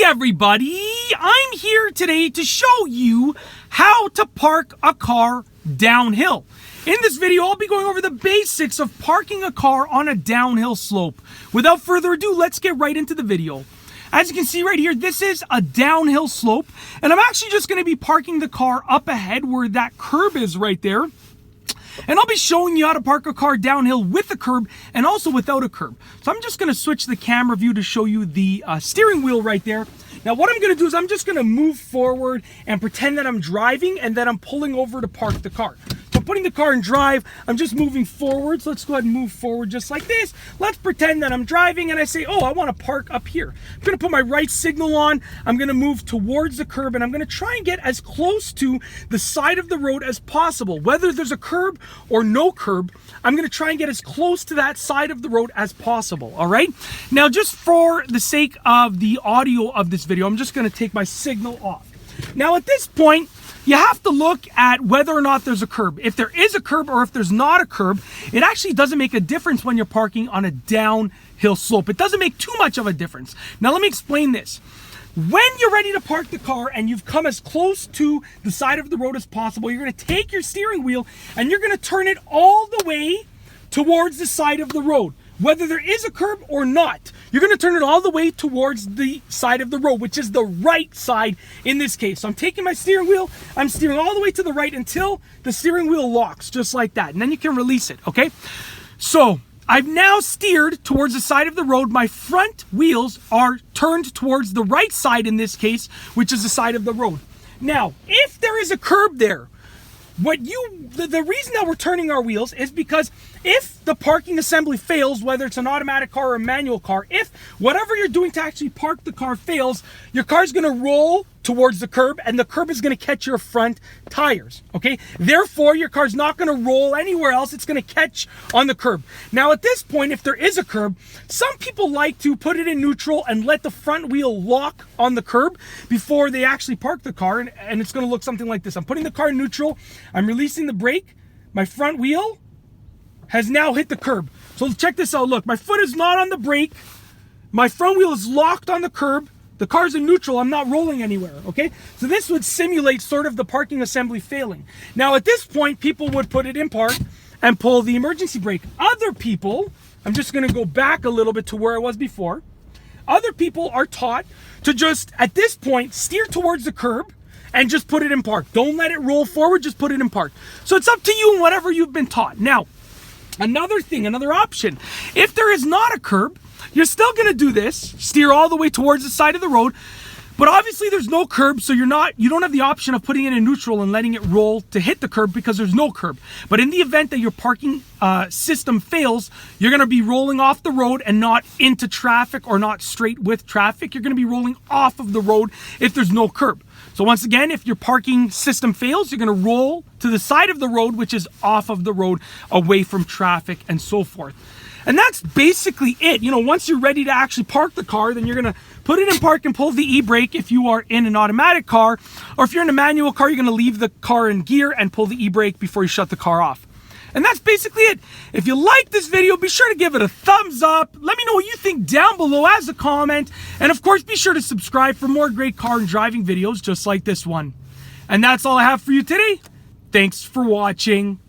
everybody, I'm here today to show you how to park a car downhill. In this video, I'll be going over the basics of parking a car on a downhill slope. Without further ado, let's get right into the video. As you can see right here, this is a downhill slope, and I'm actually just going to be parking the car up ahead where that curb is right there. And I'll be showing you how to park a car downhill with a curb and also without a curb. So I'm just going to switch the camera view to show you the steering wheel right there. Now what I'm going to do is I'm just going to move forward and pretend that I'm driving and that I'm pulling over to park the car. So putting the car in drive, I'm just moving forward. So let's go ahead and move forward just like this. Let's pretend that I'm driving and I say, oh, I want to park up here. I'm going to put my right signal on. I'm going to move towards the curb and I'm going to try and get as close to the side of the road as possible. Whether there's a curb or no curb, I'm going to try and get as close to that side of the road as possible. All right. Now, just for the sake of the audio of this video, I'm just going to take my signal off. Now, at this point, you have to look at whether or not there's a curb. If there is a curb or if there's not a curb, it actually doesn't make a difference when you're parking on a downhill slope. It doesn't make too much of a difference. Now, let me explain this. When you're ready to park the car and you've come as close to the side of the road as possible, you're going to take your steering wheel and you're going to turn it all the way towards the side of the road. Whether there is a curb or not, you're going to turn it all the way towards the side of the road, which is the right side in this case. So I'm taking my steering wheel, I'm steering all the way to the right until the steering wheel locks, just like that. And then you can release it, okay? So I've now steered towards the side of the road. My front wheels are turned towards the right side in this case, which is the side of the road. Now, if there is a curb there, the reason that we're turning our wheels is because if the parking assembly fails, whether it's an automatic car or a manual car, if whatever you're doing to actually park the car fails, your car's going to roll towards the curb and the curb is going to catch your front tires, okay? Therefore, your car's not going to roll anywhere else. It's going to catch on the curb. Now, at this point, if there is a curb, some people like to put it in neutral and let the front wheel lock on the curb before they actually park the car, and it's going to look something like this. I'm putting the car in neutral. I'm releasing the brake. My front wheel has now hit the curb. So check this out. Look, my foot is not on the brake. My front wheel is locked on the curb. The car's in neutral. I'm not rolling anywhere, okay? So this would simulate sort of the parking assembly failing. Now, at this point, people would put it in park and pull the emergency brake. Other people, I'm just going to go back a little bit to where I was before. Other people are taught to just, at this point, steer towards the curb and just put it in park. Don't let it roll forward, just put it in park. So it's up to you and whatever you've been taught. Now, another thing, another option, if there is not a curb, you're still going to do this, steer all the way towards the side of the road, but obviously there's no curb, so you don't have the option of putting it in neutral and letting it roll to hit the curb because there's no curb. But in the event that your parking system fails, you're going to be rolling off the road and not into traffic or not straight with traffic. You're going to be rolling off of the road if there's no curb. So once again, if your parking system fails, you're going to roll to the side of the road, which is off of the road, away from traffic and so forth. And that's basically it. You know, once you're ready to actually park the car, then you're going to put it in park and pull the e-brake if you are in an automatic car. Or if you're in a manual car, you're going to leave the car in gear and pull the e-brake before you shut the car off. And that's basically it. If you like this video, be sure to give it a thumbs up. Let me know what you think down below as a comment. And of course, be sure to subscribe for more great car and driving videos just like this one. And that's all I have for you today. Thanks for watching.